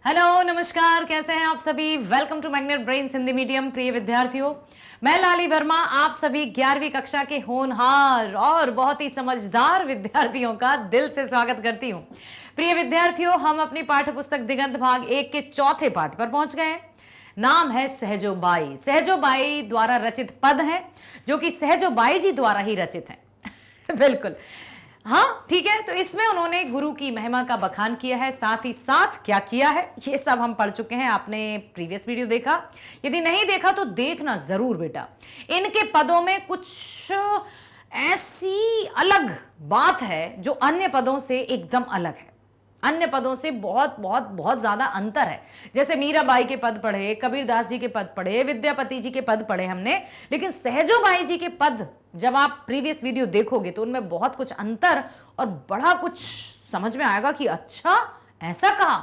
Hello नमस्कार, कैसे हैं आप सभी। Welcome to Magnet Brains Hindi medium. प्रिय विद्यार्थियों, मैं लाली वर्मा आप सभी 11वीं कक्षा के होनहार और बहुत ही समझदार विद्यार्थियों का दिल से स्वागत करती हूं। प्रिय विद्यार्थियों, हम अपनी पाठ्य पुस्तक दिगंत भाग 1 के चौथे पाठ पर पहुंच गए हैं। नाम है सहजोबाई। सहजोबाई द्वारा रचित पद है जो कि सहजोबाई जी द्वारा ही रचित है। बिल्कुल, हाँ ठीक है। तो इसमें उन्होंने गुरु की महिमा का बखान किया है, साथ ही साथ क्या किया है ये सब हम पढ़ चुके हैं। आपने प्रीवियस वीडियो देखा, यदि नहीं देखा तो देखना जरूर बेटा। इनके पदों में कुछ ऐसी अलग बात है जो अन्य पदों से एकदम अलग है। अन्य पदों से बहुत बहुत बहुत ज्यादा अंतर है। जैसे मीराबाई के पद पढ़े, कबीरदास जी के पद पढ़े, विद्यापति जी के पद पढ़े हमने, लेकिन सहजोबाई जी के पद जब आप प्रीवियस वीडियो देखोगे तो उनमें बहुत कुछ अंतर और बड़ा कुछ समझ में आएगा कि अच्छा ऐसा कहा।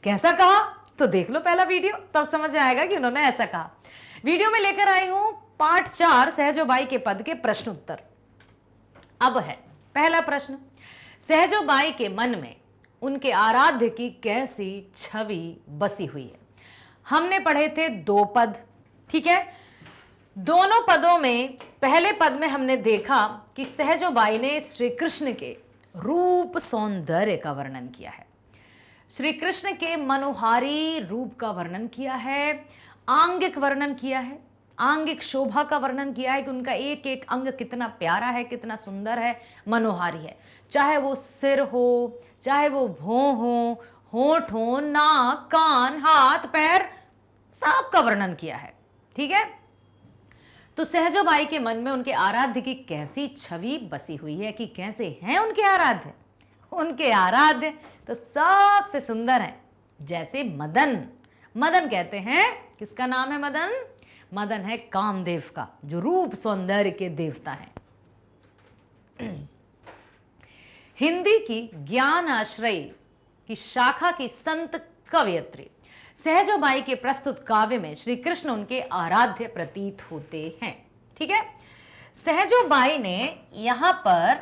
कैसा कहा तो देख लो पहला वीडियो, तब समझ में आएगा कि उन्होंने ऐसा कहा। वीडियो में लेकर आई हूं पार्ट 4 सहजोबाई के पद के प्रश्न उत्तर। अब है पहला प्रश्न, सहजोबाई के मन में उनके आराध्य की कैसी छवि बसी हुई है। हमने पढ़े थे 2 पद, ठीक है। दोनों पदों में पहले पद में हमने देखा कि सहजोबाई ने श्री कृष्ण के रूप सौंदर्य का वर्णन किया है, श्री कृष्ण के मनोहारी रूप का वर्णन किया है, आंगिक वर्णन किया है, आंगिक शोभा का वर्णन किया है कि उनका एक एक अंग कितना प्यारा है, कितना सुंदर है, मनोहारी है। चाहे वो सिर हो, चाहे वो भौं हो, होंठ हो, नाक, कान, हाथ, पैर, सबका वर्णन किया है, ठीक है। तो सहजोबाई के मन में उनके आराध्य की कैसी छवि बसी हुई है कि कैसे हैं उनके आराध्य। उनके आराध्य तो सबसे सुंदर है, जैसे मदन। मदन कहते हैं, किसका नाम है मदन? मदन है कामदेव का, जो रूप सौंदर्य के देवता हैं। हिंदी की ज्ञान आश्रय की शाखा की संत कवयित्री सहजोबाई के प्रस्तुत काव्य में श्री कृष्ण उनके आराध्य प्रतीत होते हैं, ठीक है। सहजोबाई ने यहां पर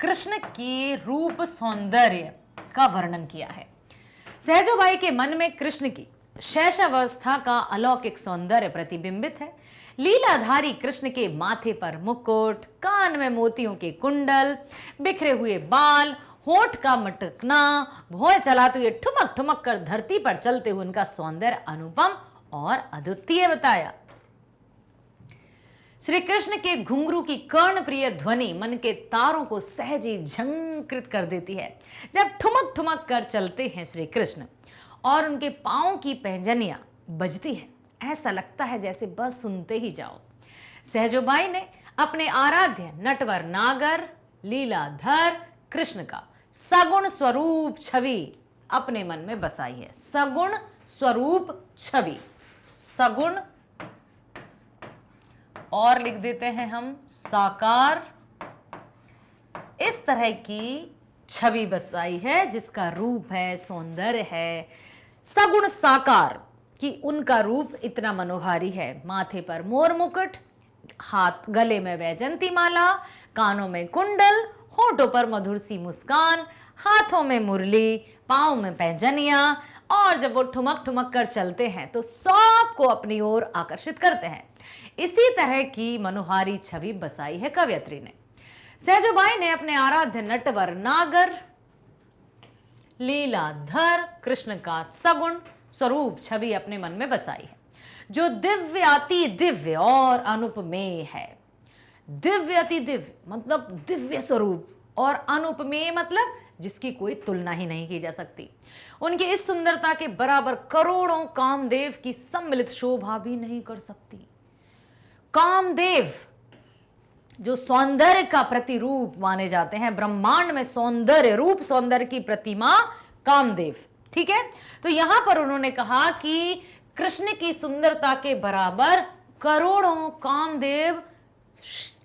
कृष्ण के रूप सौंदर्य का वर्णन किया है। सहजोबाई के मन में कृष्ण की शैशवावस्था का अलौकिक सौंदर्य प्रतिबिंबित है। लीलाधारी कृष्ण के माथे पर मुकुट, कान में मोतियों के कुंडल, बिखरे हुए बाल, होठ का मटकना, भौं चलाते हुए ठुमक ठुमक कर धरती पर चलते हुए उनका सौंदर्य अनुपम और अद्वितीय बताया। श्री कृष्ण के घुंघरू की कर्णप्रिय ध्वनि मन के तारों को सहज ही झंकृत कर देती है। जब ठुमक ठुमक कर चलते हैं श्री कृष्ण और उनके पांव की पैंजनियां बजती है, ऐसा लगता है जैसे बस सुनते ही जाओ। सहजोबाई ने अपने आराध्य नटवर नागर लीलाधर कृष्ण का सगुण स्वरूप छवि अपने मन में बसाई है। सगुण स्वरूप छवि, सगुण और लिख देते हैं हम साकार, इस तरह की छवि बसाई है जिसका रूप है, सौंदर्य है, सगुण साकार कि उनका रूप इतना मनोहारी है। माथे पर मोर मुकुट, हाथ गले में वैजंती माला, कानों में कुंडल, होठों पर मधुर सी मुस्कान, हाथों में मुरली, पांव में पैंजनियां, और जब वो ठुमक ठुमक कर चलते हैं तो सबको अपनी ओर आकर्षित करते हैं। इसी तरह की मनोहारी छवि बसाई है कवयित्री ने। सहजोबाई ने अपने आराध्य नटवर नागर लीलाधर कृष्ण का सगुण स्वरूप छवि अपने मन में बसाई है, जो दिव्य अति दिव्य और अनुपमेय है। दिव्य अति दिव्य मतलब दिव्य स्वरूप, और अनुपमेय मतलब जिसकी कोई तुलना ही नहीं की जा सकती। उनकी इस सुंदरता के बराबर करोड़ों कामदेव की सम्मिलित शोभा भी नहीं कर सकती। कामदेव जो सौंदर्य का प्रतिरूप माने जाते हैं, ब्रह्मांड में सौंदर्य, रूप सौंदर्य की प्रतिमा कामदेव, ठीक है। तो यहां पर उन्होंने कहा कि कृष्ण की सुंदरता के बराबर करोड़ों कामदेव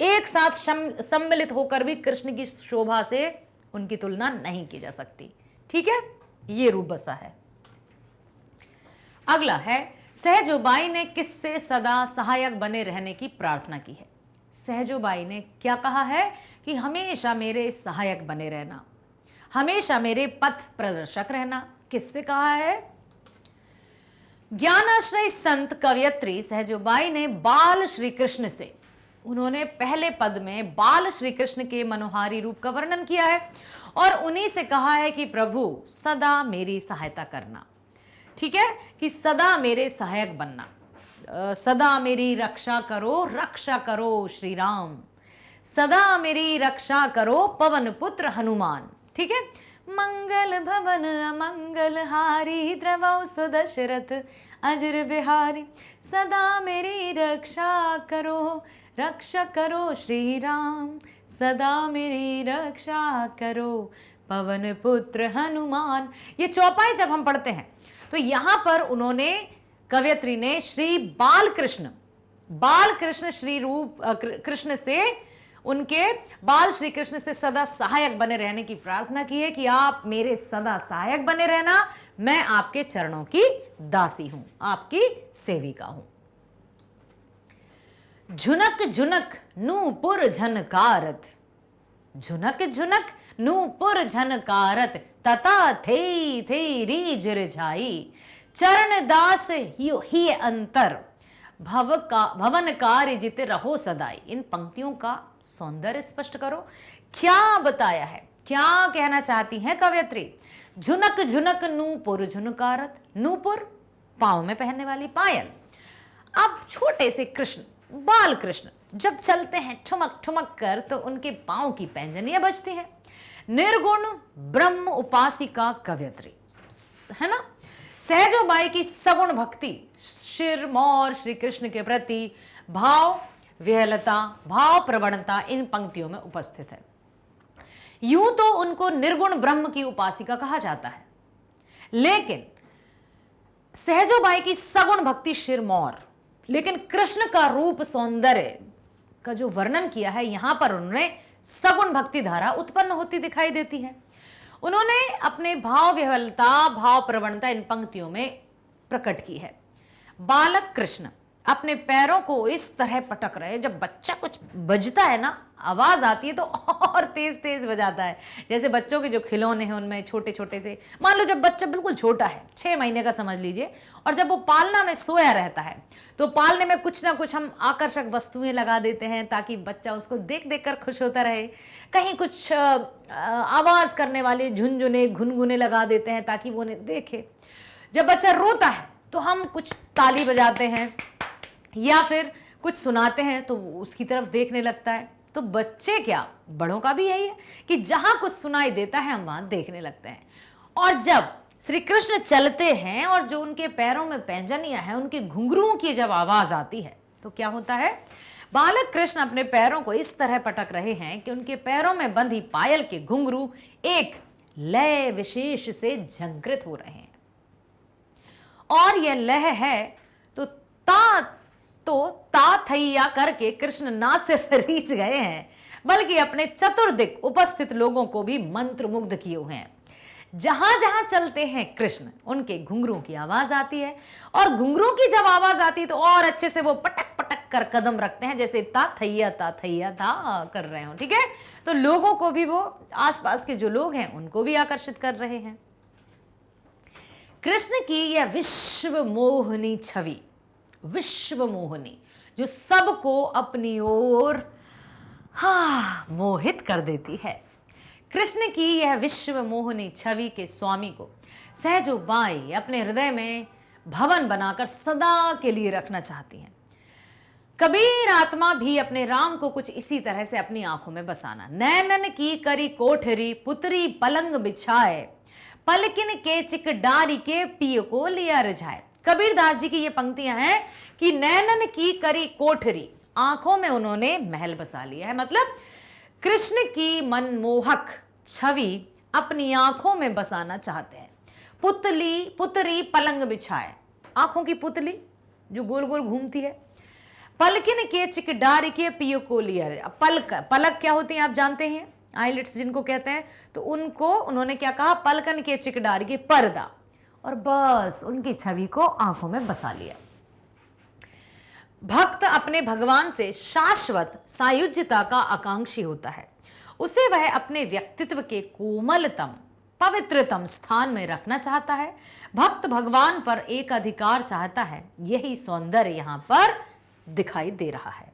एक साथ सम्मिलित होकर भी कृष्ण की शोभा से उनकी तुलना नहीं की जा सकती, ठीक है। ये रूप बसा है। अगला है, सहजोबाई ने किससे सदा सहायक बने रहने की प्रार्थना की है। सहजोबाई ने क्या कहा है कि हमेशा मेरे सहायक बने रहना, हमेशा मेरे पथ प्रदर्शक रहना, किससे कहा है? ज्ञानाश्रय संत कवयत्री सहजोबाई ने बाल श्री कृष्ण से, उन्होंने पहले पद में बाल श्री कृष्ण के मनोहारी रूप का वर्णन किया है और उन्हीं से कहा है कि प्रभु सदा मेरी सहायता करना, ठीक है, कि सदा मेरे सहायक बनना, सदा मेरी रक्षा करो श्री राम, सदा मेरी रक्षा करो पवन पुत्र हनुमान, ठीक है। मंगल भवन अमंगल हारी द्रवौ सुदशरथ अजर बिहारी, सदा मेरी रक्षा करो श्री राम, सदा मेरी रक्षा करो पवन पुत्र हनुमान। ये चौपाई जब हम पढ़ते हैं तो यहां पर उन्होंने, कवयत्री ने श्री बाल कृष्ण श्री रूप कृष्ण से, उनके बाल श्री कृष्ण से सदा सहायक बने रहने की प्रार्थना की है कि आप मेरे सदा सहायक बने रहना, मैं आपके चरणों की दासी हूं, आपकी सेविका हूं। झुनक झुनक नूपुर झनकारत, झुनक झुनक नूपुर झनकारत, तथा थे रीझ रिझाई, चरण दास ही अंतर, भवन कार्य जित रहो सदाई। इन पंक्तियों का सौंदर्य स्पष्ट करो, क्या बताया है, क्या कहना चाहती हैं कवयत्री? झुनक झुनक नूपुर झुनकारत, नूपुर पांव में पहनने वाली पायल। अब छोटे से कृष्ण, बाल कृष्ण जब चलते हैं ठुमक ठुमक कर तो उनके पांव की पैंजनियां बजती हैं। निर्गुण ब्रह्म उपासिका कवयत्री है ना, सहजोबाई की सगुण भक्ति शिरमौर श्री कृष्ण के प्रति भाव विहलता, भाव प्रवणता इन पंक्तियों में उपस्थित है। यूं तो उनको निर्गुण ब्रह्म की उपासिका कहा जाता है, लेकिन सहजोबाई की सगुण भक्ति शिरमौर, लेकिन कृष्ण का रूप सौंदर्य का जो वर्णन किया है यहां पर उन्होंने सगुण भक्ति धारा उत्पन्न होती दिखाई देती है। उन्होंने अपने भाव विह्वलता, भाव प्रवणता इन पंक्तियों में प्रकट की है। बालक कृष्ण अपने पैरों को इस तरह पटक रहे, जब बच्चा कुछ बजता है ना, आवाज आती है तो और तेज तेज बजाता है। जैसे बच्चों के जो खिलौने हैं उनमें छोटे छोटे से, मान लो जब बच्चा बिल्कुल छोटा है, 6 महीने का समझ लीजिए, और जब वो पालना में सोया रहता है तो पालने में कुछ ना कुछ हम आकर्षक वस्तुएं लगा देते हैं ताकि बच्चा उसको देख देख कर खुश होता रहे। कहीं कुछ आवाज करने वाले झुनझुने घुनघुने लगा देते हैं ताकि वो उन्हें देखे। जब बच्चा रोता है तो हम कुछ ताली बजाते हैं या फिर कुछ सुनाते हैं तो वो उसकी तरफ देखने लगता है। तो बच्चे क्या, बड़ों का भी यही है कि जहां कुछ सुनाई देता है हम वहां देखने लगते हैं। और जब श्री कृष्ण चलते हैं और जो उनके पैरों में पैंजनियां हैं, उनके घुंघरुओं की जब आवाज आती है तो क्या होता है, बालक कृष्ण अपने पैरों को इस तरह पटक रहे हैं कि उनके पैरों में बंधी पायल के घुंघरू एक लय विशेष से झंकृत हो रहे हैं। और यह लय है तो ता थैया करके कृष्ण ना सिर्फ रीझ गए हैं बल्कि अपने चतुर्दिक उपस्थित लोगों को भी मंत्रमुग्ध किए हुए हैं। जहां जहां चलते हैं कृष्ण, उनके घुंघरू की आवाज आती है, और घुंघरू की जब आवाज आती है तो और अच्छे से वो पटक पटक कर कदम रखते हैं, जैसे ता थैया था कर रहे हो, ठीक है। तो लोगों को भी, वो आसपास के जो लोग हैं उनको भी आकर्षित कर रहे हैं। कृष्ण की यह विश्व मोहनी छवि, विश्व मोहनी, जो सबको अपनी ओर मोहित कर देती है। कृष्ण की यह विश्व मोहनी छवि के स्वामी को सहजोबाई अपने हृदय में भवन बनाकर सदा के लिए रखना चाहती हैं। कबीर आत्मा भी अपने राम को कुछ इसी तरह से अपनी आंखों में बसाना। नैनन की करी कोठरी पुत्री पलंग बिछाए, पलकिन के चिकडारी के पिय को लिया रिझाए। कबीरदास जी की ये पंक्तियां हैं कि नैनन की करी कोठरी, आंखों में उन्होंने महल बसा लिया है, मतलब कृष्ण की मनमोहक छवि अपनी आंखों में बसाना चाहते हैं। पुतरी पलंग बिछाए, आंखों की पुतली जो गोल गोल घूमती है। पलकिन के चिकडारी के पियो को लिया, पलक क्या होती है आप जानते हैं, आईलिट्स जिनको कहते हैं, तो उनको उन्होंने क्या कहा, पलकन के चिकडारी के पर्दा, और बस उनकी छवि को आंखों में बसा लिया। भक्त अपने भगवान से शाश्वत सायुज्यता का आकांक्षी होता है। उसे वह अपने व्यक्तित्व के कोमलतम पवित्रतम स्थान में रखना चाहता है। भक्त भगवान पर एक अधिकार चाहता है। यही सौंदर्य यहां पर दिखाई दे रहा है।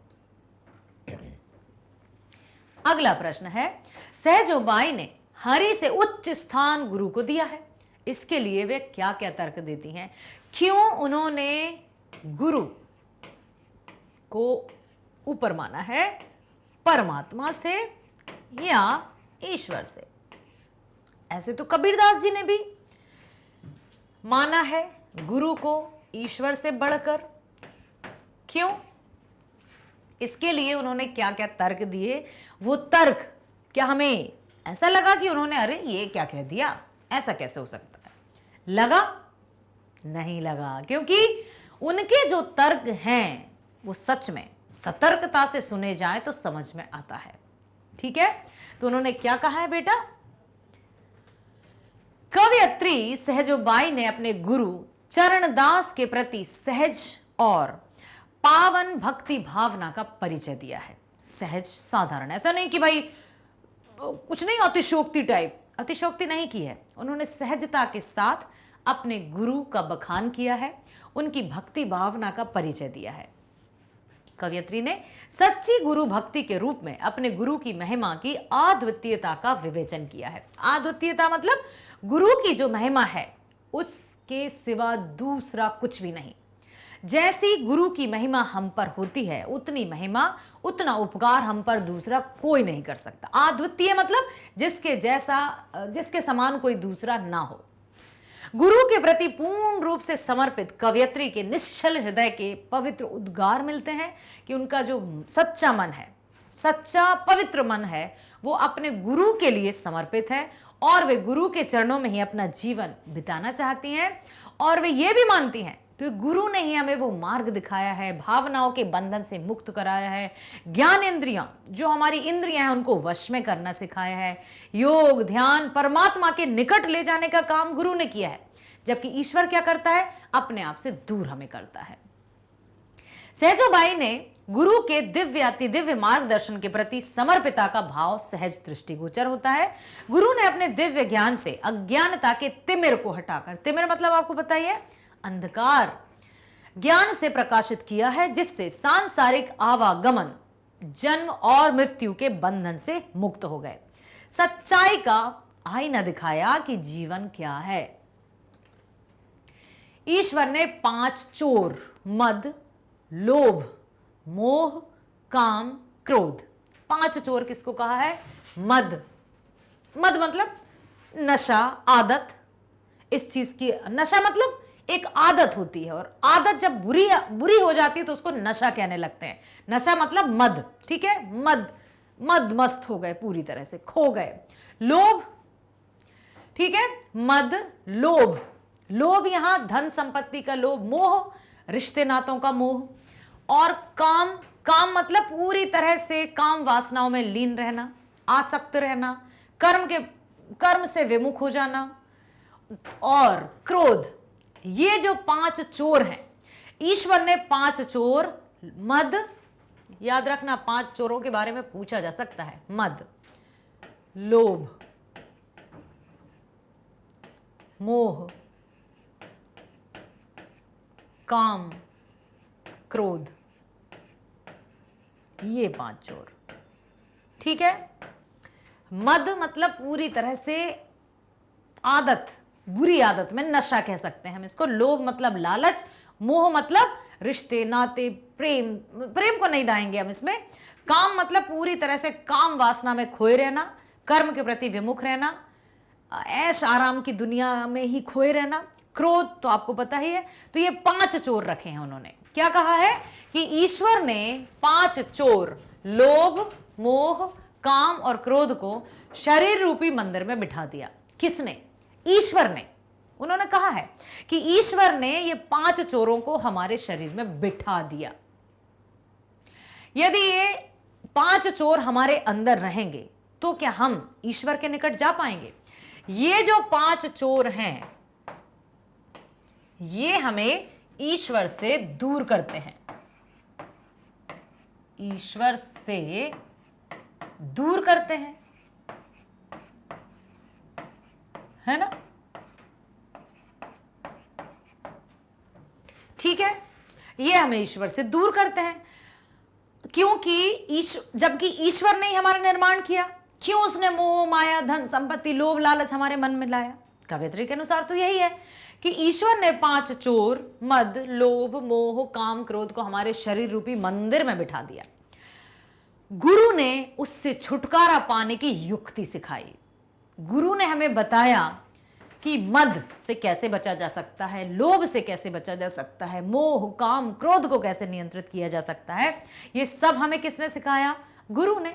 अगला प्रश्न है, सहजोबाई ने हरि से उच्च स्थान गुरु को दिया है, इसके लिए वे क्या क्या तर्क देती हैं? क्यों उन्होंने गुरु को ऊपर माना है, परमात्मा से या ईश्वर से? ऐसे तो कबीरदास जी ने भी माना है गुरु को ईश्वर से बढ़कर। क्यों? इसके लिए उन्होंने क्या क्या तर्क दिए? वो तर्क क्या हमें ऐसा लगा कि उन्होंने अरे ये क्या कह दिया, ऐसा कैसे हो सकता है? लगा? नहीं लगा, क्योंकि उनके जो तर्क हैं वो सच में सतर्कता से सुने जाए तो समझ में आता है। ठीक है, तो उन्होंने क्या कहा है बेटा? कवयित्री सहजोबाई ने अपने गुरु चरणदास के प्रति सहज और पावन भक्ति भावना का परिचय दिया है। सहज, साधारण, ऐसा नहीं कि भाई कुछ नहीं अतिशोक्ति टाइप, अतिशोक्ति नहीं की है। उन्होंने सहजता के साथ अपने गुरु का बखान किया है, उनकी भक्ति भावना का परिचय दिया है। कवयित्री ने सच्ची गुरु भक्ति के रूप में अपने गुरु की महिमा की अद्वितीयता का विवेचन किया है। अद्वितीयता मतलब गुरु की जो महिमा है उसके सिवा दूसरा कुछ भी नहीं। जैसी गुरु की महिमा हम पर होती है, उतनी महिमा, उतना उपकार हम पर दूसरा कोई नहीं कर सकता। अद्वितीय मतलब जिसके जैसा, जिसके समान कोई दूसरा ना हो। गुरु के प्रति पूर्ण रूप से समर्पित कवयित्री के निश्चल हृदय के पवित्र उद्गार मिलते हैं कि उनका जो सच्चा मन है, सच्चा पवित्र मन है, वो अपने गुरु के लिए समर्पित है और वे गुरु के चरणों में ही अपना जीवन बिताना चाहती हैं। और वे ये भी मानती हैं कि गुरु ने ही हमें वो मार्ग दिखाया है, भावनाओं के बंधन से मुक्त कराया है, ज्ञान इंद्रियां, जो हमारी इंद्रियां हैं उनको वश में करना सिखाया है, योग ध्यान परमात्मा के निकट ले जाने का काम गुरु ने किया है। जबकि ईश्वर क्या करता है? अपने आप से दूर हमें करता है। सहजोबाई ने गुरु के दिव्य अति दिव्य मार्गदर्शन के प्रति समर्पिता का भाव सहज दृष्टिगोचर होता है। गुरु ने अपने दिव्य ज्ञान से अज्ञानता के तिमिर को हटाकर, तिमिर मतलब आपको पता ही है अंधकार, ज्ञान से प्रकाशित किया है, जिससे सांसारिक आवागमन जन्म और मृत्यु के बंधन से मुक्त हो गए। सच्चाई का आईना दिखाया कि जीवन क्या है। ईश्वर ने 5 चोर, मद, लोभ, मोह, काम, क्रोध, 5 चोर किसको कहा है? मद। मद मतलब नशा, आदत। इस चीज की नशा मतलब एक आदत होती है, और आदत जब बुरी हो जाती है तो उसको नशा कहने लगते हैं। नशा मतलब मद, ठीक है? मद मस्त हो गए, पूरी तरह से खो गए। लोभ, ठीक है? मद, लोभ, लोभ यहां धन संपत्ति का लोभ, मोह रिश्ते नातों का मोह, और काम, काम मतलब पूरी तरह से काम वासनाओं में लीन रहना, आसक्त रहना, कर्म से विमुख हो जाना, और क्रोध। ये जो 5 चोर हैं, ईश्वर ने 5 चोर, मद, याद रखना 5 चोरों के बारे में पूछा जा सकता है। मद, लोभ, मोह, काम, क्रोध, ये 5 चोर, ठीक है? मद मतलब पूरी तरह से आदत, बुरी आदत में नशा कह सकते हैं हम इसको। लोभ मतलब लालच, मोह मतलब रिश्ते नाते, प्रेम को नहीं लाएंगे हम इसमें। काम मतलब पूरी तरह से काम वासना में खोए रहना, कर्म के प्रति विमुख रहना, ऐश आराम की दुनिया में ही खोए रहना। क्रोध तो आपको पता ही है। तो ये 5 चोर रखे हैं उन्होंने। क्या कहा है कि ईश्वर ने 5 चोर, लोभ, मोह, काम और क्रोध को शरीर रूपी मंदिर में बिठा दिया। किसने? ईश्वर ने। उन्होंने कहा है कि ईश्वर ने ये 5 चोरों को हमारे शरीर में बिठा दिया। यदि ये 5 चोर हमारे अंदर रहेंगे तो क्या हम ईश्वर के निकट जा पाएंगे? ये जो 5 चोर हैं, ये हमें ईश्वर से दूर करते हैं, ईश्वर से दूर करते हैं, है ना? ठीक है, ये हमें ईश्वर से दूर करते हैं, क्योंकि जबकि ईश्वर ने ही हमारा निर्माण किया, क्यों उसने मोह माया धन संपत्ति लोभ लालच हमारे मन में लाया? कवियत्री के अनुसार तो यही है कि ईश्वर ने 5 चोर मद लोभ मोह काम क्रोध को हमारे शरीर रूपी मंदिर में बिठा दिया। गुरु ने उससे छुटकारा पाने की युक्ति सिखाई। गुरु ने हमें बताया कि मद से कैसे बचा जा सकता है, लोभ से कैसे बचा जा सकता है, मोह काम क्रोध को कैसे नियंत्रित किया जा सकता है। ये सब हमें किसने सिखाया? गुरु ने।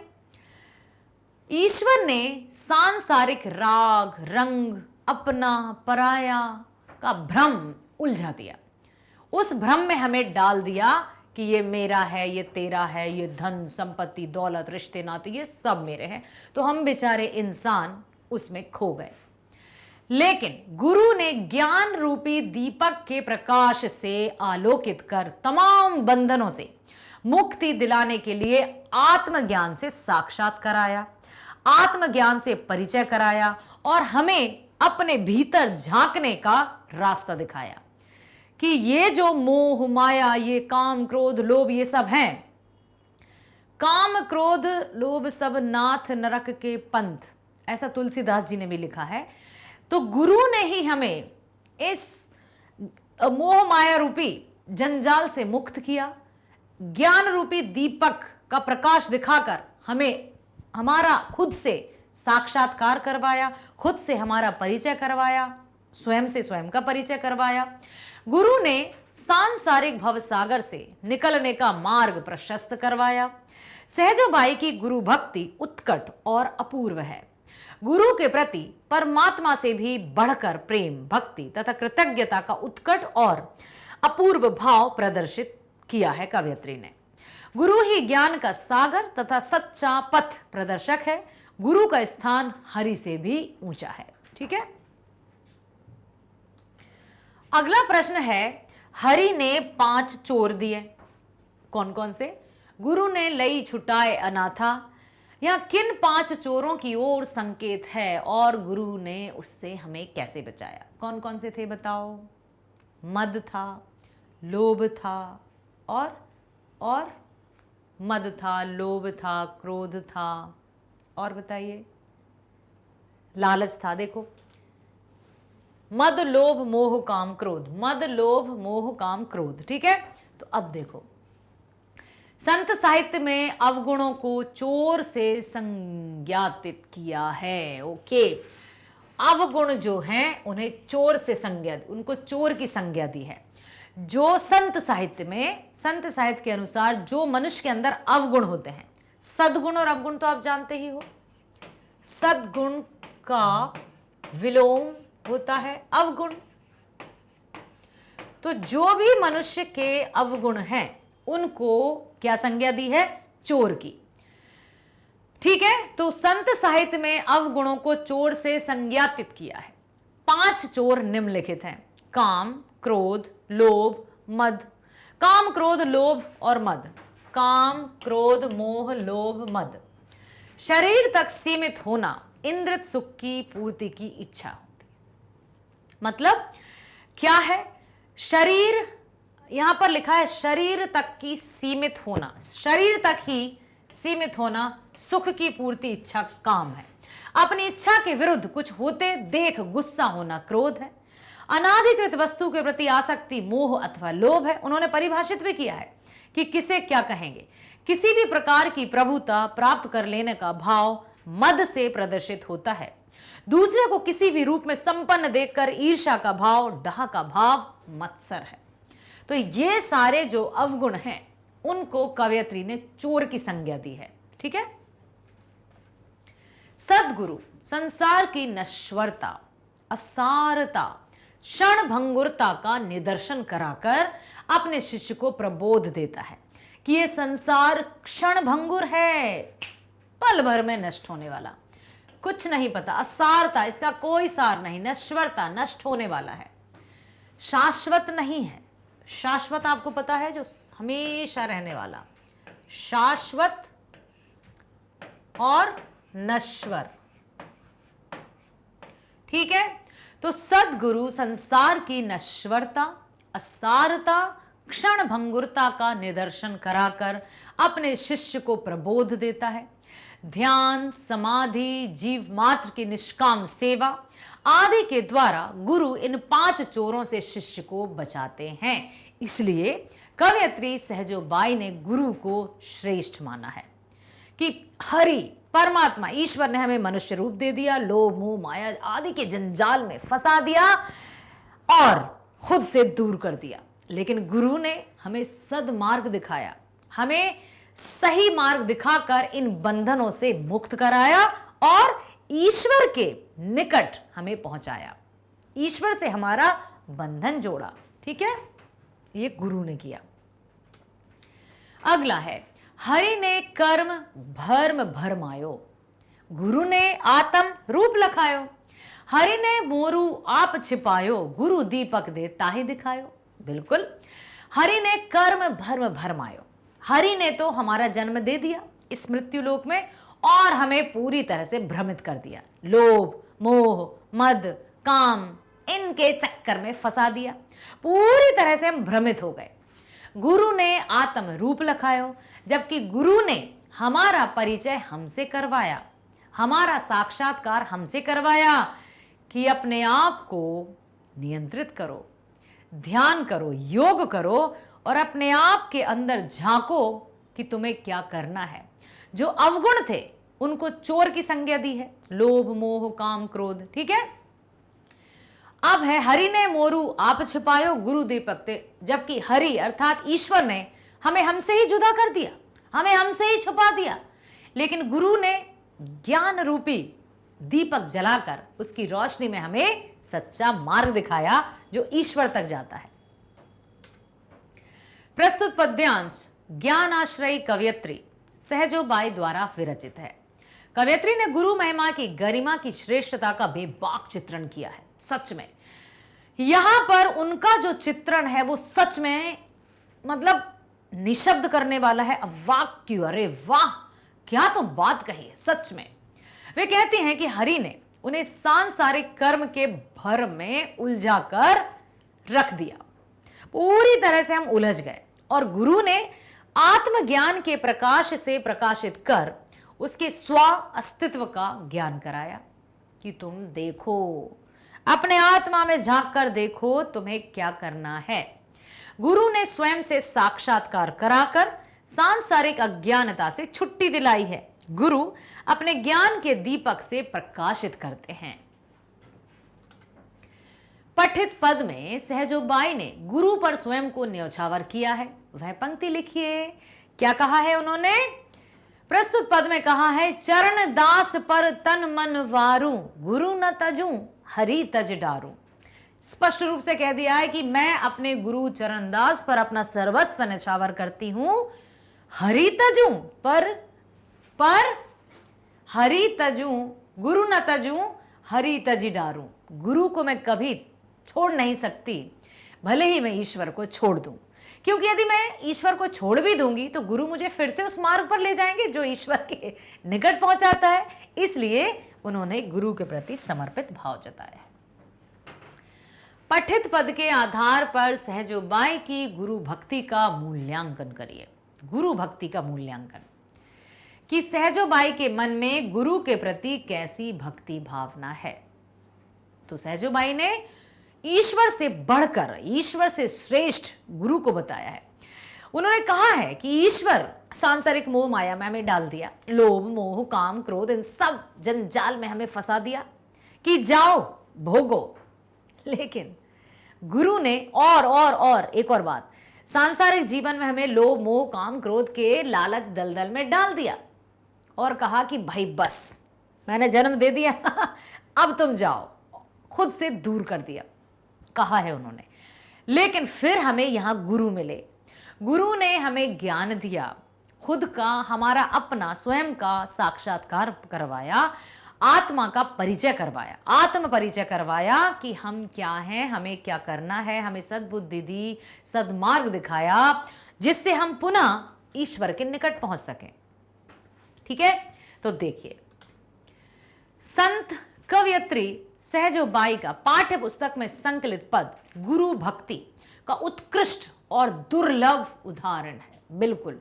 ईश्वर ने सांसारिक राग रंग अपना पराया का भ्रम उलझा दिया। उस भ्रम में हमें डाल दिया कि ये मेरा है, ये तेरा है, ये धन संपत्ति दौलत रिश्ते नाते ये सब मेरे हैं। तो हम बेचारे इंसान उसमें खो गए। लेकिन गुरु ने ज्ञान रूपी दीपक के प्रकाश से आलोकित कर तमाम बंधनों से मुक्ति दिलाने के लिए आत्मज्ञान से साक्षात कराया, आत्मज्ञान से परिचय कराया और हमें अपने भीतर झांकने का रास्ता दिखाया कि ये जो मोह माया, ये काम क्रोध लोभ ये सब हैं, काम क्रोध लोभ सब नाथ नरक के पंथ, ऐसा तुलसीदास जी ने भी लिखा है। तो गुरु ने ही हमें इस मोह माया रूपी जंजाल से मुक्त किया, ज्ञान रूपी दीपक का प्रकाश दिखाकर हमें हमारा खुद से साक्षात्कार करवाया, खुद से हमारा परिचय करवाया, स्वयं से स्वयं का परिचय करवाया। गुरु ने सांसारिक भवसागर से निकलने का मार्ग प्रशस्त करवाया। सहजोबाई की गुरु भक्ति उत्कट और अपूर्व है। गुरु के प्रति परमात्मा से भी बढ़कर प्रेम भक्ति तथा कृतज्ञता का उत्कट और अपूर्व भाव प्रदर्शित किया है कवयित्री ने। गुरु ही ज्ञान का सागर तथा सच्चा पथ प्रदर्शक है। गुरु का स्थान हरि से भी ऊंचा है। ठीक है, अगला प्रश्न है, हरि ने 5 चोर दिए, कौन कौन से? गुरु ने लई छुटाए अनाथा। यह किन 5 चोरों की ओर संकेत है और गुरु ने उससे हमें कैसे बचाया? कौन कौन से थे बताओ? मद था, लोभ था और मद था, लोभ था, क्रोध था और बताइए? लालच था। देखो, मद लोभ मोह काम क्रोध, मद लोभ मोह काम क्रोध। ठीक है, तो अब देखो, संत साहित्य में अवगुणों को चोर से संज्ञातित किया है। ओके, अवगुण जो हैं उन्हें चोर से संज्ञा, उनको चोर की संज्ञा दी है। जो संत साहित्य में, संत साहित्य के अनुसार जो मनुष्य के अंदर अवगुण होते हैं, सद्गुण और अवगुण तो आप जानते ही हो। सद्गुण का विलोम होता है अवगुण। तो जो भी मनुष्य के अवगुण हैं उनको क्या संज्ञा दी है? चोर की। ठीक है, तो संत साहित्य में अवगुणों को चोर से संज्ञातित किया है। 5 चोर निम्नलिखित हैं: काम क्रोध लोभ मद। काम क्रोध लोभ और मद, काम क्रोध मोह लोभ मद। शरीर तक सीमित होना, इंद्रित सुख की पूर्ति की इच्छा होती है। मतलब क्या है? शरीर, यहां पर लिखा है शरीर तक की सीमित होना, शरीर तक ही सीमित होना सुख की पूर्ति इच्छा काम है। अपनी इच्छा के विरुद्ध कुछ होते देख गुस्सा होना क्रोध है। अनाधिकृत वस्तु के प्रति आसक्ति मोह अथवा लोभ है। उन्होंने परिभाषित भी किया है कि किसे क्या कहेंगे। किसी भी प्रकार की प्रभुता प्राप्त कर लेने का भाव मद से प्रदर्शित होता है। दूसरे को किसी भी रूप में संपन्न देखकर ईर्ष्या का भाव, डाह का भाव मत्सर है। तो ये सारे जो अवगुण हैं उनको कवयित्री ने चोर की संज्ञा दी है। ठीक है, सद्गुरु संसार की नश्वरता, असारता, क्षण भंगुरता का निदर्शन कराकर अपने शिष्य को प्रबोध देता है कि यह संसार क्षण भंगुर है, पल भर में नष्ट होने वाला, कुछ नहीं पता, असारता, इसका कोई सार नहीं, नश्वरता, नष्ट होने वाला है, शाश्वत नहीं है। शाश्वत आपको पता है, जो हमेशा रहने वाला, शाश्वत और नश्वर। ठीक है, तो सद्गुरु संसार की नश्वरता, असारता, क्षण भंगुरता का निदर्शन कराकर अपने शिष्य को प्रबोध देता है। ध्यान, समाधि, जीव मात्र की निष्काम सेवा आदि के द्वारा गुरु इन 5 चोरों से शिष्य को बचाते हैं। इसलिए कवयित्री सहजोबाई ने गुरु को श्रेष्ठ माना है कि हरि परमात्मा ईश्वर ने हमें मनुष्य रूप दे दिया, लोभ मोह माया आदि के जंजाल में फंसा दिया और खुद से दूर कर दिया, लेकिन गुरु ने हमें सदमार्ग दिखाया, हमें सही मार्ग दिखाकर इन बंधनों से मुक्त कराया और ईश्वर के निकट हमें पहुंचाया, ईश्वर से हमारा बंधन जोड़ा। ठीक है, ये गुरु ने किया। अगला है, हरि ने कर्म भर्म भरमायो, गुरु ने आत्म रूप लखायो। हरि ने मोरू आप छिपायो, गुरु दीपक दे ताहि दिखायो। बिल्कुल, हरि ने कर्म भर्म भरमायो। हरि ने तो हमारा जन्म दे दिया इस मृत्यु लोक में और हमें पूरी तरह से भ्रमित कर दिया, लोभ मोह मद काम इनके चक्कर में फंसा दिया, पूरी तरह से हम भ्रमित हो गए। गुरु ने आत्म रूप लखायो, जबकि गुरु ने हमारा परिचय हमसे करवाया, हमारा साक्षात्कार हमसे करवाया कि अपने आप को नियंत्रित करो, ध्यान करो, योग करो और अपने आप के अंदर झांको कि तुम्हें क्या करना है। जो अवगुण थे उनको चोर की संज्ञा दी है, लोभ मोह काम क्रोध। ठीक है, अब है हरि ने मोरू आप छिपायो, गुरु दीपक ते, जबकि हरि अर्थात ईश्वर ने हमें हमसे ही जुदा कर दिया, हमें हमसे ही छुपा दिया, लेकिन गुरु ने ज्ञान रूपी दीपक जलाकर उसकी रोशनी में हमें सच्चा मार्ग दिखाया जो ईश्वर तक जाता है। प्रस्तुत पद्यांश ज्ञानाश्रयी कवयित्री सहजोबाई द्वारा विरचित है। कवयित्री ने गुरु महिमा की गरिमा की श्रेष्ठता का बेबाक चित्रण किया है। सच में यहां पर उनका जो चित्रण है वो सच में मतलब निशब्द करने वाला है। वाह क्यों, अरे वाह क्या तो बात कही है। सच में वे कहती हैं कि हरि ने उन्हें सांसारिक कर्म के भर में उलझा कर रख दिया, पूरी तरह से हम उलझ गए और गुरु ने आत्मज्ञान के प्रकाश से प्रकाशित कर उसके स्व अस्तित्व का ज्ञान कराया कि तुम देखो, अपने आत्मा में झांक कर देखो तुम्हें क्या करना है। गुरु ने स्वयं से साक्षात्कार कराकर सांसारिक अज्ञानता से छुट्टी दिलाई है। गुरु अपने ज्ञान के दीपक से प्रकाशित करते हैं। पठित पद में सहजोबाई ने गुरु पर स्वयं को न्यौछावर किया है। वह पंक्ति लिखिए, क्या कहा है उन्होंने? प्रस्तुत पद में कहा है, चरण दास पर तन मन वारू, गुरु न तजू हरि तज डारू। स्पष्ट रूप से कह दिया है कि मैं अपने गुरु चरणदास पर अपना सर्वस्व न्यौछावर करती हूं। हरि तजू पर हरि तजू, गुरु न तजू हरि तज डारू। गुरु को मैं कभी छोड़ नहीं सकती, भले ही मैं ईश्वर को छोड़ दूं, क्योंकि यदि मैं ईश्वर को छोड़ भी दूंगी तो गुरु मुझे फिर से उस मार्ग पर ले जाएंगे जो ईश्वर के निकट पहुंचाता है। इसलिए उन्होंने गुरु के प्रति समर्पित भाव जताया है। पठित पद के आधार पर सहजोबाई की गुरु भक्ति का मूल्यांकन करिए। गुरु भक्ति का मूल्यांकन कि सहजोबाई के मन में गुरु के प्रति कैसी भक्ति भावना है। तो सहजोबाई ने ईश्वर से बढ़कर, ईश्वर से श्रेष्ठ गुरु को बताया है। उन्होंने कहा है कि ईश्वर सांसारिक मोह माया में हमें डाल दिया, लोभ मोह काम क्रोध इन सब जंजाल में हमें फंसा दिया कि जाओ भोगो। लेकिन गुरु ने और एक और बात, सांसारिक जीवन में हमें लोभ मोह काम क्रोध के लालच दलदल में डाल दिया और कहा कि भाई बस मैंने जन्म दे दिया अब तुम जाओ, खुद से दूर कर दिया, कहा है उन्होंने। लेकिन फिर हमें यहां गुरु मिले, गुरु ने हमें ज्ञान दिया, खुद का हमारा अपना स्वयं का साक्षात्कार करवाया, आत्मा का परिचय करवाया, आत्म परिचय करवाया कि हम क्या हैं, हमें क्या करना है, हमें सद्बुद्धि दी, सद्मार्ग दिखाया, जिससे हम पुनः ईश्वर के निकट पहुंच सकें। ठीक है, तो देखिए, संत कवयित्री सहजो बाई का पाठ्य पुस्तक में संकलित पद गुरु भक्ति का उत्कृष्ट और दुर्लभ उदाहरण है। बिल्कुल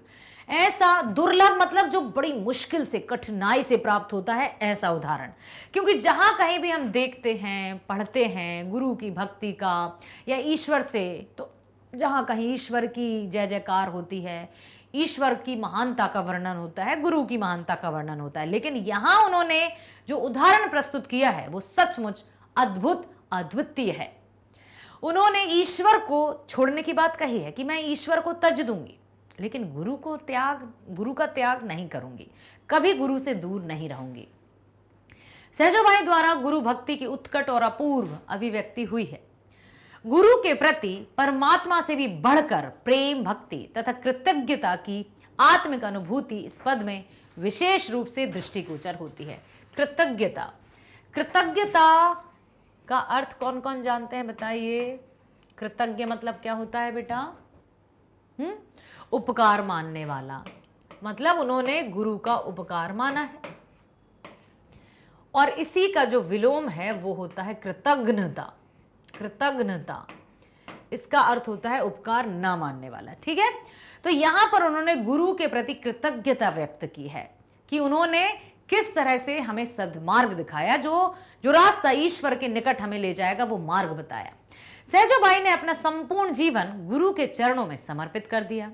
ऐसा दुर्लभ मतलब जो बड़ी मुश्किल से, कठिनाई से प्राप्त होता है, ऐसा उदाहरण। क्योंकि जहां कहीं भी हम देखते हैं, पढ़ते हैं गुरु की भक्ति का या ईश्वर से, तो जहां कहीं ईश्वर की जय जयकार होती है, ईश्वर की महानता का वर्णन होता है, गुरु की महानता का वर्णन होता है। लेकिन यहां उन्होंने जो उदाहरण प्रस्तुत किया है वो सचमुच अद्भुत, अद्वितीय है। उन्होंने ईश्वर को छोड़ने की बात कही है कि मैं ईश्वर को तज दूंगी, लेकिन गुरु का त्याग नहीं करूंगी, कभी गुरु से दूर नहीं रहूंगी। सहजोबाई द्वारा गुरु भक्ति की उत्कट और अपूर्व अभिव्यक्ति हुई है। गुरु के प्रति परमात्मा से भी बढ़कर प्रेम, भक्ति तथा कृतज्ञता की आत्मिक अनुभूति इस पद में विशेष रूप से दृष्टिगोचर होती है। कृतज्ञता, कृतज्ञता का अर्थ कौन कौन जानते हैं बताइए? कृतज्ञ मतलब क्या होता है बेटा? उपकार मानने वाला, मतलब उन्होंने गुरु का उपकार माना है। और इसी का जो विलोम है वो होता है कृतज्ञता। कृतज्ञता इसका अर्थ होता है उपकार ना मानने वाला। ठीक है, तो यहां पर उन्होंने गुरु के प्रति कृतज्ञता व्यक्त की है कि उन्होंने किस तरह से हमें सद्मार्ग दिखाया, जो रास्ता ईश्वर के निकट हमें ले जाएगा, वो मार्ग बताया। सहजोबाई ने अपना संपूर्ण जीवन गुरु के चरणों में समर्पित कर दिया।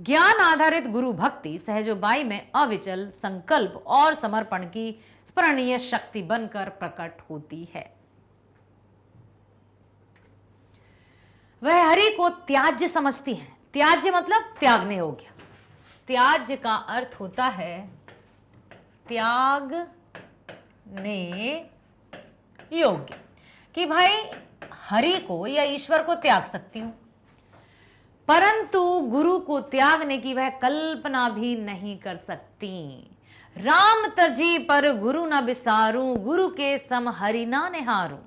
ज्ञान आधारित गुरु भक्ति सहजोबाई में अविचल संकल्प और समर्पण की स्मरणीय शक्ति बनकर प्रकट होती है। वह हरि को त्याज्य समझती हैं। त्याज्य मतलब त्यागने योग्य। त्याज्य का अर्थ होता है त्यागने योग्य, कि भाई हरि को या ईश्वर को त्याग सकती हूं, परंतु गुरु को त्यागने की वह कल्पना भी नहीं कर सकती। राम तजी पर गुरु न बिसारूं, गुरु के सम हरि ना निहारूं।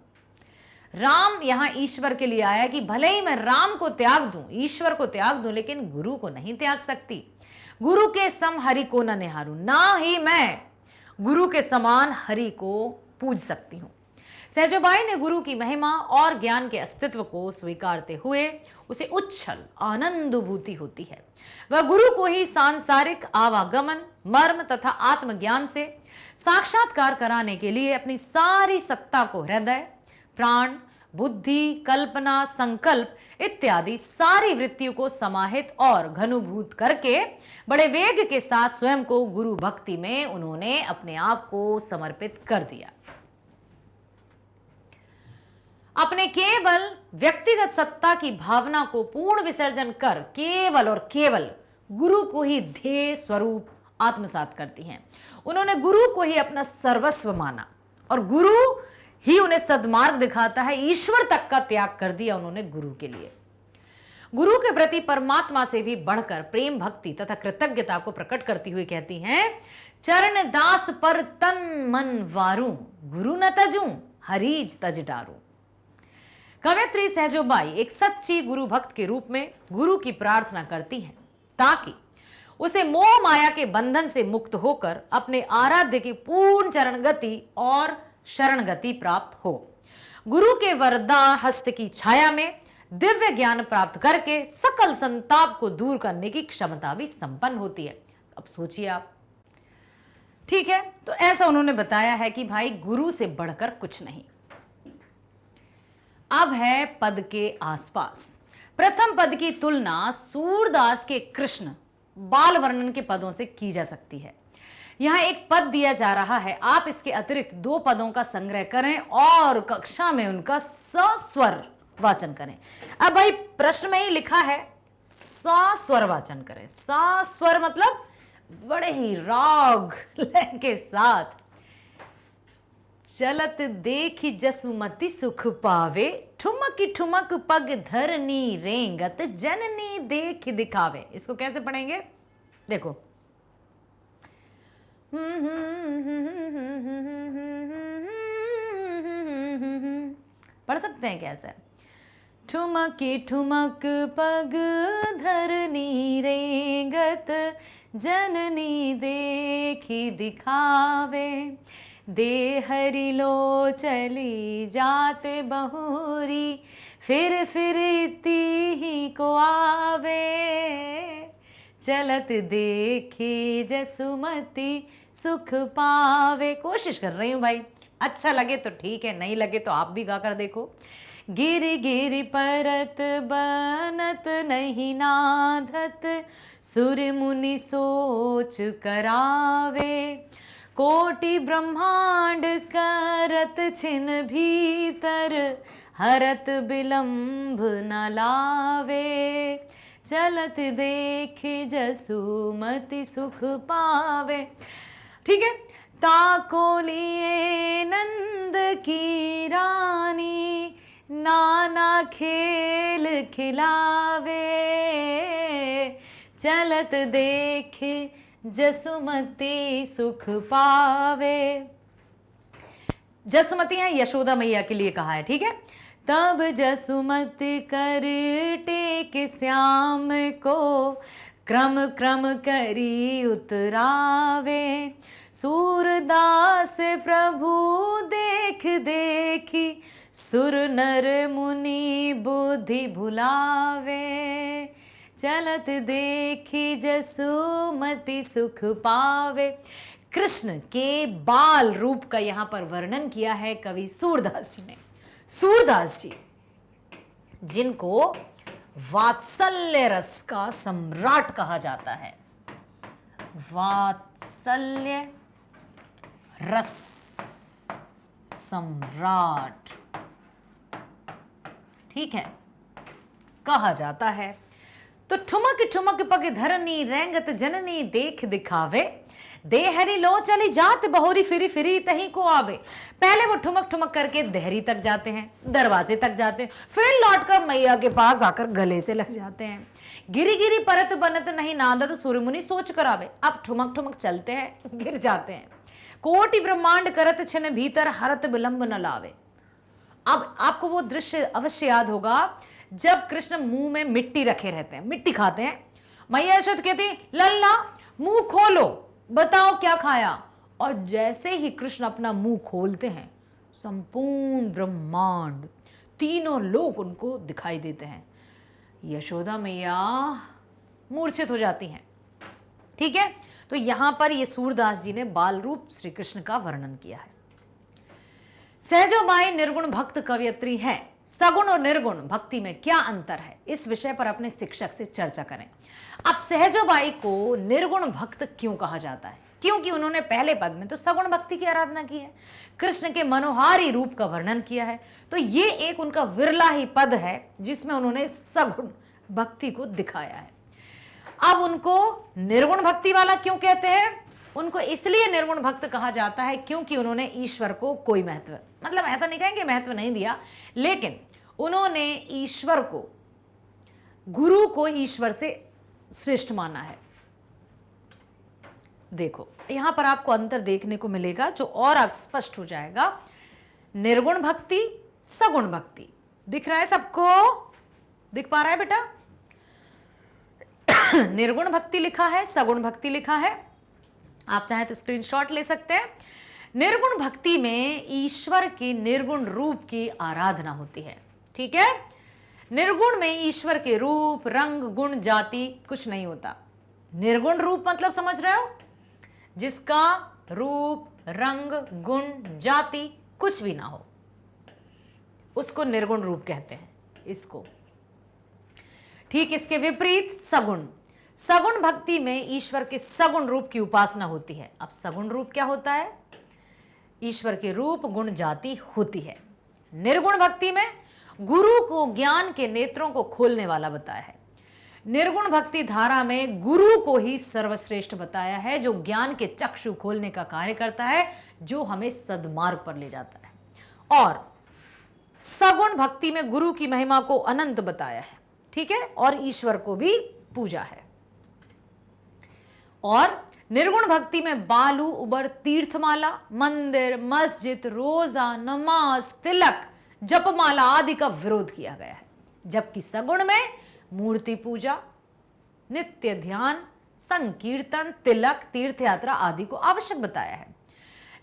राम यहां ईश्वर के लिए आया कि भले ही मैं राम को त्याग दूं, ईश्वर को त्याग दूं, लेकिन गुरु को नहीं त्याग सकती। गुरु के सम हरि को न निहारूं, ना ही मैं गुरु के समान हरि को पूज सकती हूं। सहजोबाई ने गुरु की महिमा और ज्ञान के अस्तित्व को स्वीकारते हुए उसे उच्छल आनंदभूति होती है। वह गुरु को ही सांसारिक आवागमन, मर्म तथा आत्मज्ञान से साक्षात्कार कराने के लिए अपनी सारी सत्ता को हृदय, प्राण, बुद्धि, कल्पना, संकल्प इत्यादि सारी वृत्तियों को समाहित और घनीभूत करके बड़े वेग के साथ स्वयं को गुरु भक्ति में उन्होंने अपने आप को समर्पित कर दिया। अपने केवल व्यक्तिगत सत्ता की भावना को पूर्ण विसर्जन कर केवल और केवल गुरु को ही ध्येय स्वरूप आत्मसात करती हैं। उन्होंने गुरु को ही अपना सर्वस्व माना और गुरु ही उन्हें सद्मार्ग दिखाता है। ईश्वर तक का त्याग कर दिया उन्होंने गुरु के लिए। गुरु के प्रति परमात्मा से भी बढ़कर प्रेम, भक्ति तथा कृतज्ञता को प्रकट करती हुई कहती हैं, चरण दास पर तन मन वारूं, गुरु न तजूं, हरीज तज डारूं। कवयित्री सहजोबाई एक सच्ची गुरु भक्त के रूप में गुरु की प्रार्थना करती हैं ताकि उसे मोह माया के बंधन से मुक्त होकर अपने आराध्य की पूर्ण चरण गति और शरण गति प्राप्त हो। गुरु के वरदान हस्त की छाया में दिव्य ज्ञान प्राप्त करके सकल संताप को दूर करने की क्षमता भी संपन्न होती है। अब सोचिए आप, ठीक है, तो ऐसा उन्होंने बताया है कि भाई गुरु से बढ़कर कुछ नहीं। अब है पद के आसपास। प्रथम पद की तुलना सूरदास के कृष्ण बाल वर्णन के पदों से की जा सकती है। यहां एक पद दिया जा रहा है, आप इसके अतिरिक्त 2 पदों का संग्रह करें और कक्षा में उनका सस्वर वाचन करें। अब भाई प्रश्न में ही लिखा है सस्वर वाचन करें। सस्वर मतलब बड़े ही राग लय के साथ। चलत देखी जसुमति सुख पावे, ठुमक ठुमक पग धरनी रेंगत जननी देख दिखावे। इसको कैसे पढ़ेंगे? देखो, पढ़ सकते हैं कैसे? ठुमकी ठुमक पग धरनी रेंगत जननी देखी दिखावे, दे हरि लो चली जाते बहुरी, फिर इती ही को आवे, चलत देखी जसुमती सुख पावे। कोशिश कर रही हूं भाई, अच्छा लगे तो ठीक है, नहीं लगे तो आप भी गा कर देखो। गिरि गिरि परत बनत नहीं नाधत, सुर मुनि सोच करावे, कोटि ब्रह्मांड करत छिन भीतर, हरत विलंब न लावे, चलत देख जसुमति सुख पावे। ठीक है, ताको लिए नंद की रानी, नाना खेल खिलावे, चलत देख जसुमती सुख पावे। जसुमती है यशोदा मैया के लिए कहा है, ठीक है। तब जसुमती कर टेक श्याम को, क्रम क्रम करी उतरावे, सूरदास प्रभु देख देखी, सुर नर मुनि बुद्धि भुलावे, चलत देखी जसुमति सुख पावे। कृष्ण के बाल रूप का यहां पर वर्णन किया है कवि सूरदास जी ने। सूरदास जी जिनको वात्सल्य रस का सम्राट कहा जाता है, वात्सल्य रस सम्राट, ठीक है, कहा जाता है। तो ठुमक ठुमक पग धरनी, रेंगत जननी देख दिखावे, दे हरि लो चली जात बहुरी, फिरी फिरी तही को आवे। पहले वो ठुमक ठुमक करके देहरी तक जाते हैं, दरवाजे तक जाते हैं, फिर लौटकर मैया के पास आकर गले से लग जाते हैं। गिरी गिरी परत बनत नहीं नादत, सूर्यमुनि सोच करावे। अब ठुमक ठुमक चलते हैं, गिर जाते हैं। कोटि ब्रह्मांड करत छिन भीतर, हरत विलंब न लावे। अब आपको वो दृश्य अवश्य याद होगा जब कृष्ण मुंह में मिट्टी रखे रहते हैं, मिट्टी खाते हैं। मैया यशोदा कहती लल्ला मुंह खोलो, बताओ क्या खाया। और जैसे ही कृष्ण अपना मुंह खोलते हैं, संपूर्ण ब्रह्मांड, तीनों लोग उनको दिखाई देते हैं। यशोदा मैया मूर्छित हो जाती हैं। ठीक है, तो यहां पर ये सूरदास जी ने बाल रूप श्री कृष्ण का वर्णन किया है। सहजोबाई निर्गुण भक्त कवयित्री है। सगुण और निर्गुण भक्ति में क्या अंतर है, इस विषय पर अपने शिक्षक से चर्चा करें। अब सहजोबाई को निर्गुण भक्त क्यों कहा जाता है? क्योंकि उन्होंने पहले पद में तो सगुण भक्ति की आराधना की है, कृष्ण के मनोहारी रूप का वर्णन किया है। तो ये एक उनका विरला ही पद है जिसमें उन्होंने सगुण भक्ति को दिखाया है। अब उनको निर्गुण भक्ति वाला क्यों कहते हैं? उनको इसलिए निर्गुण भक्त कहा जाता है क्योंकि उन्होंने ईश्वर को कोई महत्व, मतलब ऐसा नहीं कहेंगे महत्व नहीं दिया, लेकिन उन्होंने ईश्वर को, गुरु को ईश्वर से श्रेष्ठ माना है। देखो यहां पर आपको अंतर देखने को मिलेगा जो और अब स्पष्ट हो जाएगा। निर्गुण भक्ति, सगुण भक्ति, दिख रहा है सबको? दिख पा रहा है बेटा? निर्गुण भक्ति लिखा है, सगुण भक्ति लिखा है, आप चाहे तो स्क्रीनशॉट ले सकते हैं। निर्गुण भक्ति में ईश्वर के निर्गुण रूप की आराधना होती है। ठीक है, निर्गुण में ईश्वर के रूप, रंग, गुण, जाति कुछ नहीं होता। निर्गुण रूप मतलब समझ रहे हो? जिसका रूप, रंग, गुण, जाति कुछ भी ना हो, उसको निर्गुण रूप कहते हैं इसको। ठीक इसके विपरीत सगुण, सगुण भक्ति में ईश्वर के सगुण रूप की उपासना होती है। अब सगुण रूप क्या होता है? ईश्वर के रूप, गुण, जाति होती है। निर्गुण भक्ति में गुरु को ज्ञान के नेत्रों को खोलने वाला बताया है। निर्गुण भक्ति धारा में गुरु को ही सर्वश्रेष्ठ बताया है, जो ज्ञान के चक्षु खोलने का कार्य करता है, जो हमें सद्मार्ग पर ले जाता है। और सगुण भक्ति में गुरु की महिमा को अनंत बताया है। ठीक है, और ईश्वर को भी पूजा है। और निर्गुण भक्ति में बालू, उबर, तीर्थमाला, मंदिर, मस्जिद, रोजा, नमाज, तिलक, जपमाला आदि का विरोध किया गया है। जबकि सगुण में मूर्ति पूजा, नित्य ध्यान, संकीर्तन, तिलक, तीर्थ यात्रा आदि को आवश्यक बताया है।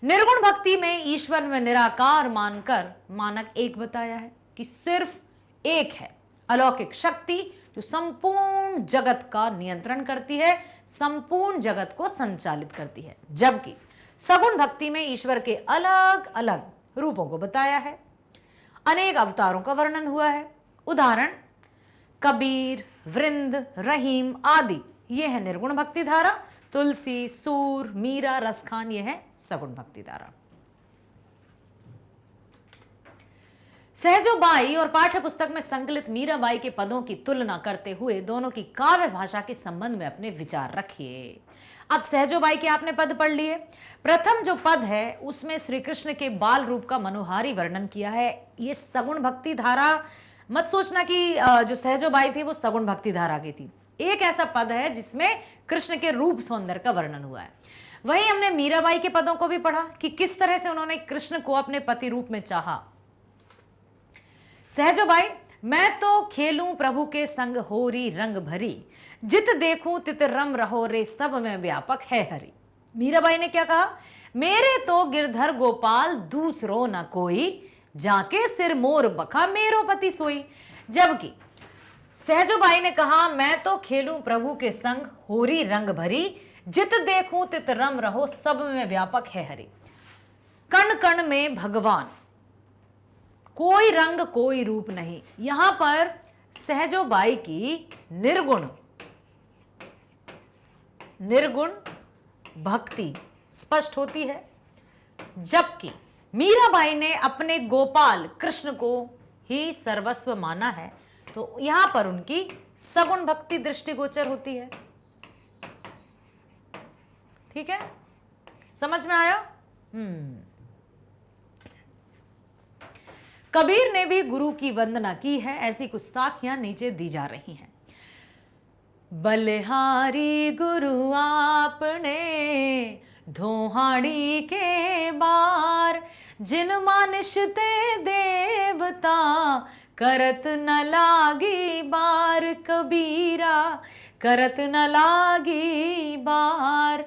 निर्गुण भक्ति में ईश्वर में निराकार मानकर मानक एक बताया है कि सिर्फ एक है अलौकिक शक्ति जो संपूर्ण जगत का नियंत्रण करती है, संपूर्ण जगत को संचालित करती है। जबकि सगुण भक्ति में ईश्वर के अलग अलग रूपों को बताया है, अनेक अवतारों का वर्णन हुआ है। उदाहरण कबीर, वृंद, रहीम आदि ये है निर्गुण भक्ति धारा। तुलसी, सूर, मीरा, रसखान ये है सगुण भक्ति धारा। सहजोबाई और पाठ्य पुस्तक में संकलित मीराबाई के पदों की तुलना करते हुए दोनों की काव्य भाषा के संबंध में अपने विचार रखिए। अब सहजोबाई के आपने पद पढ़ लिए। प्रथम जो पद है उसमें श्री कृष्ण के बाल रूप का मनोहारी वर्णन किया है। ये सगुण भक्ति धारा, मत सोचना कि जो सहजोबाई थी वो सगुण भक्ति धारा की थी। एक ऐसा पद है जिसमें कृष्ण के रूप सौंदर्य का वर्णन हुआ है। वहीं हमने मीराबाई के पदों को भी पढ़ा कि किस तरह से उन्होंने कृष्ण को अपने पति रूप में चाहा। सहजोबाई, मैं तो खेलूं प्रभु के संग होरी रंग भरी, जित देखूं तित रम रहो रे सब में व्यापक है हरि। मीराबाई ने क्या कहा? मेरे तो गिरधर गोपाल दूसरो न कोई, जाके सिर मोर बखा मेरो पति सोई। जबकि सहजोबाई ने कहा मैं तो खेलूं प्रभु के संग होरी रंग भरी, जित देखूं तित रम रहो सब में व्यापक है हरि। कण कण में भगवान, कोई रंग कोई रूप नहीं। यहां पर सहजोबाई की निर्गुण भक्ति स्पष्ट होती है, जबकि मीराबाई ने अपने गोपाल कृष्ण को ही सर्वस्व माना है, तो यहां पर उनकी सगुण भक्ति दृष्टिगोचर होती है। ठीक है, समझ में आया? कबीर ने भी गुरु की वंदना की है। ऐसी कुछ साखियां नीचे दी जा रही हैं। बलिहारी गुरु आपने धोहाड़ी के बार, जिन मानिश ते देवता करत न लागी बार। कबीरा करत न लागी बार,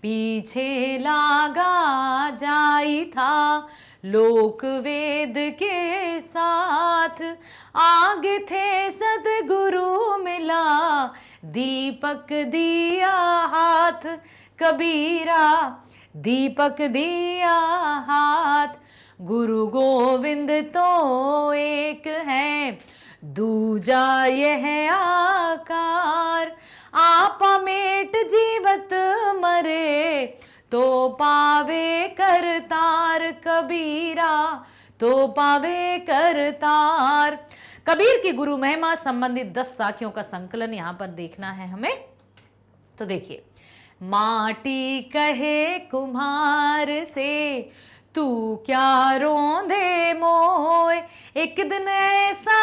पीछे लागा जाई था लोक वेद के साथ। आगे थे सतगुरु मिला दीपक दिया हाथ। कबीरा दीपक दिया हाथ, गुरु गोविंद तो एक है दूजा यह आकार। आपा मेट जीवत मरे तो पावे करतार। कबीरा तो पावे करतार। कबीर की गुरु महिमा संबंधित 10 साखियों का संकलन यहां पर देखना है हमें। तो देखिए, माटी कहे कुम्हार से तू क्या रोंदे मोय, एक दिन ऐसा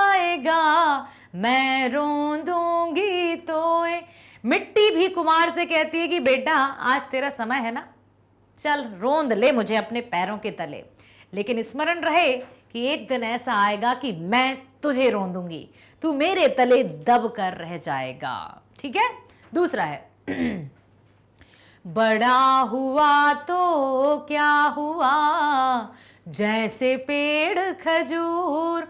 आएगा मैं रोंदूंगी तोय। मिट्टी भी कुम्हार से कहती है कि बेटा आज तेरा समय है ना, चल रोंद ले मुझे अपने पैरों के तले, लेकिन स्मरण रहे कि एक दिन ऐसा आएगा कि मैं तुझे रोंदूंगी, तू मेरे तले दब कर रह जाएगा। ठीक है। दूसरा है बड़ा हुआ तो क्या हुआ जैसे पेड़ खजूर,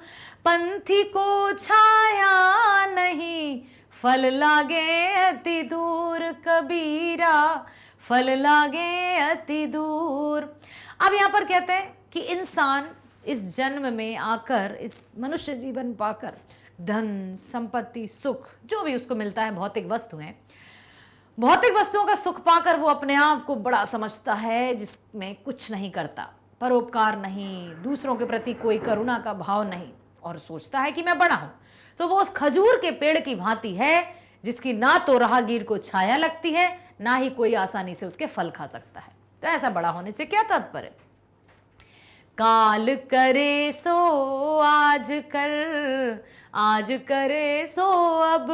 पंथी को छाया नहीं फल लागे अति दूर। कबीरा फल लागे अति दूर। अब यहां पर कहते हैं कि इंसान इस जन्म में आकर, इस मनुष्य जीवन पाकर धन संपत्ति सुख जो भी उसको मिलता है, भौतिक वस्तुएं, भौतिक वस्तुओं का सुख पाकर वो अपने आप को बड़ा समझता है, जिसमें कुछ नहीं करता, परोपकार नहीं, दूसरों के प्रति कोई करुणा का भाव नहीं, और सोचता है कि मैं बड़ा हूं। तो वो उस खजूर के पेड़ की भांति है जिसकी ना तो राहगीर को छाया लगती है, ना ही कोई आसानी से उसके फल खा सकता है। तो ऐसा बड़ा होने से क्या तात्पर्य? काल करे सो आज कर, आज करे सो अब,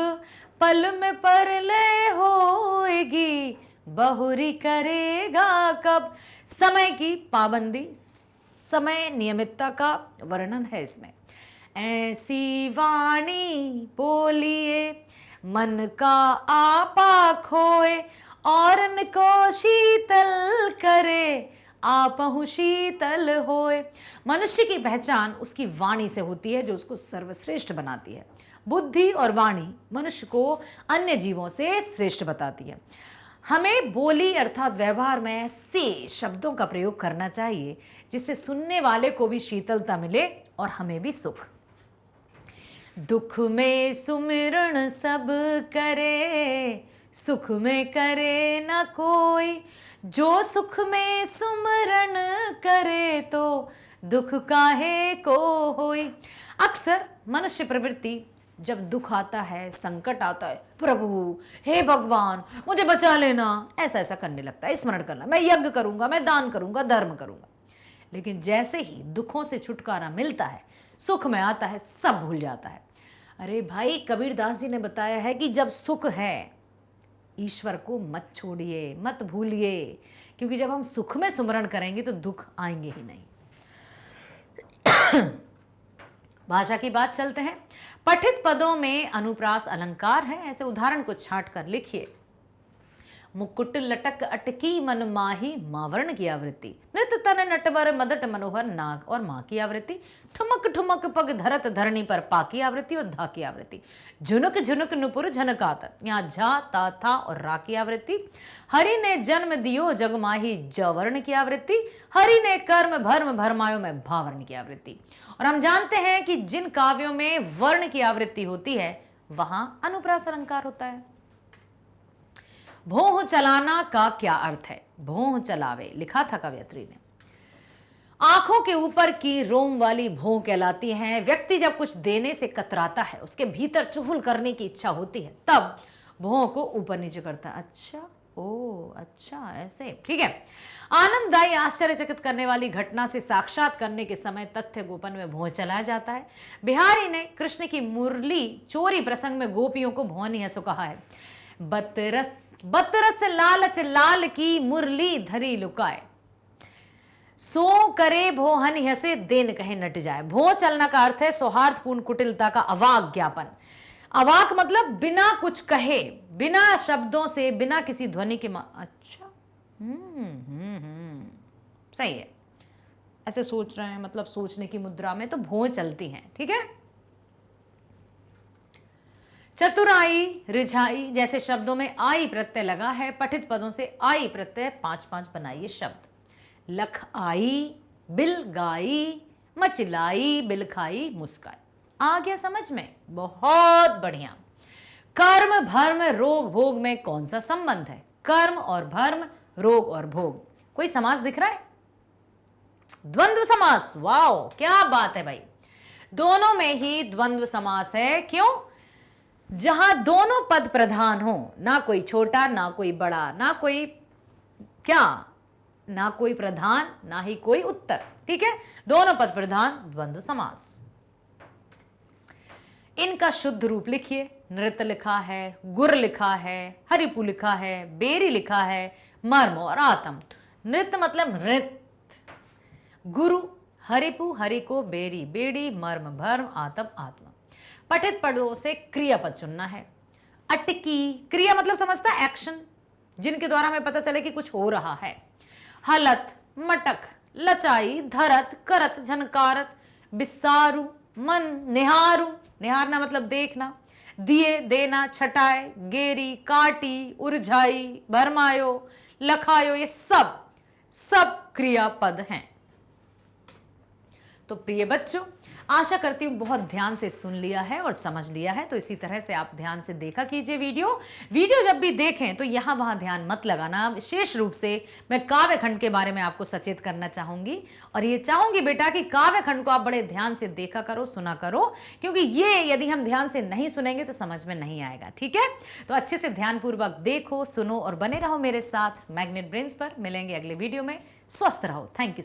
पल में परलय होएगी बहुरी करेगा कब। समय की पाबंदी, समय नियमितता का वर्णन है इसमें। ऐसी वाणी बोलिए मन का आपा खोए, औरन को शीतल करे, आपहु शीतल होए। मनुष्य की पहचान उसकी वाणी से होती है, जो उसको सर्वश्रेष्ठ बनाती है। बुद्धि और वाणी मनुष्य को अन्य जीवों से श्रेष्ठ बताती है। हमें बोली अर्थात व्यवहार में ऐसे शब्दों का प्रयोग करना चाहिए जिससे सुनने वाले को भी शीतलता मिले और हमें भी सुख। दुख में सुमिरन सब करे, सुख में करे न कोई, जो सुख में सुमरन करे तो दुख काहे को होई। अक्सर मनुष्य प्रवृत्ति जब दुख आता है, संकट आता है, प्रभु हे भगवान मुझे बचा लेना, ऐसा ऐसा करने लगता है, स्मरण करना, मैं यज्ञ करूंगा, मैं दान करूंगा, धर्म करूंगा। लेकिन जैसे ही दुखों से छुटकारा मिलता है, सुख में आता है, सब भूल जाता है। अरे भाई, कबीरदास जी ने बताया है कि जब सुख है, ईश्वर को मत छोड़िए, मत भूलिए, क्योंकि जब हम सुख में सुमरण करेंगे तो दुख आएंगे ही नहीं। भाषा की बात चलते हैं। पठित पदों में अनुप्रास अलंकार है। ऐसे उदाहरण को छांट कर लिखिए। मुकुट लटक अटकी मन माही, मावर्ण की आवृत्ति। नृत्य तन नटवर मदट मनोहर, नाग और माँ की आवृत्ति। ठुमक ठुमक पग धरत धरणी पर, पा की आवृत्ति और धा की आवृत्ति। झुनुक झुनुक नुपुर झनकात, यहाँ झा ता था और रा की आवृत्ति। हरि ने जन्म दियो जग माही, जवर्ण की आवृत्ति। हरि ने कर्म भर्म भरमायो में, भावर्ण की आवृत्ति। और हम जानते हैं कि जिन काव्यों में वर्ण की आवृत्ति होती है वहां अनुप्रास अलंकार होता है। भोह चलाना का क्या अर्थ है? भोह चलावे लिखा था कवयत्री ने। आंखों के ऊपर की रोम वाली भों कहलाती हैं। व्यक्ति जब कुछ देने से कतराता है, उसके भीतर चुगल करने की इच्छा होती है, तब भों को ऊपर नीचे करता है। अच्छा, ओ अच्छा, ऐसे, ठीक है। आनंददायी आश्चर्यचकित करने वाली घटना से साक्षात करने के समय तथ्य गोपन में भों चलाया जाता है। बिहारी ने कृष्ण की मुरली चोरी प्रसंग में गोपियों को भोनी हंसो कहा है। बतरस बतरस लालच लाल की मुरली धरी लुकाए, सो करे भो हनि हसे देन कहे नट जाए। भो चलना का अर्थ है सौहार्दपूर्ण कुटिलता का अवाक ज्ञापन। अवाक मतलब बिना कुछ कहे, बिना शब्दों से, बिना किसी ध्वनि के। अच्छा, सही है। ऐसे सोच रहे हैं, मतलब सोचने की मुद्रा में तो भों चलती हैं, ठीक है। चतुराई, रिझाई जैसे शब्दों में आई प्रत्यय लगा है। पठित पदों से आई प्रत्यय 5-5 बनाइए शब्द। लख आई, बिल गाई, मचलाई, बिल खाई, मुस्काई। आ गया समझ में? बहुत बढ़िया। कर्म भर्म रोग भोग में कौन सा संबंध है? कर्म और भर्म, रोग और भोग। कोई समास दिख रहा है? द्वंद्व समास। वाओ, क्या बात है भाई। दोनों में ही द्वंद्व समास है। क्यों? जहां दोनों पद प्रधान हो, ना कोई छोटा ना कोई बड़ा, ना कोई क्या, ना कोई प्रधान ना ही कोई उत्तर, ठीक है। दोनों पद प्रधान, द्वंद्व समास। इनका शुद्ध रूप लिखिए। नृत्य लिखा है, गुर लिखा है, हरिपु लिखा है, बेरी लिखा है, मर्म और आत्म। नृत्य मतलब नृत्य, गुरु, हरिपु, हरि को बेरी, बेड़ी, मर्म भर्म, आत्म आत्मा। पठित पदों से क्रियापद चुनना है। अटकी, क्रिया मतलब समझता है एक्शन, जिनके द्वारा हमें पता चले कि कुछ हो रहा है। हलत, मटक, लचाई, धरत, करत, झनकारत, बिसारू, मन, निहारू, निहारना मतलब देखना, दिए, देना, छटाए, गेरी, काटी, उरझाई, भरमायो, लखायो, ये सब क्रियापद हैं। तो प्रिय बच्चों, आशा करती हूँ बहुत ध्यान से सुन लिया है और समझ लिया है। तो इसी तरह से आप ध्यान से देखा कीजिए वीडियो जब भी देखें तो यहाँ वहाँ ध्यान मत लगाना। विशेष रूप से मैं काव्य खंड के बारे में आपको सचेत करना चाहूँगी, और ये चाहूँगी बेटा कि काव्य खंड को आप बड़े ध्यान से देखा करो, सुना करो, क्योंकि ये यदि हम ध्यान से नहीं सुनेंगे तो समझ में नहीं आएगा, ठीक है। तो अच्छे से ध्यानपूर्वक देखो, सुनो और बने रहो मेरे साथ मैग्नेट ब्रेन्स पर। मिलेंगे अगले वीडियो में। स्वस्थ रहो। Thank you so much.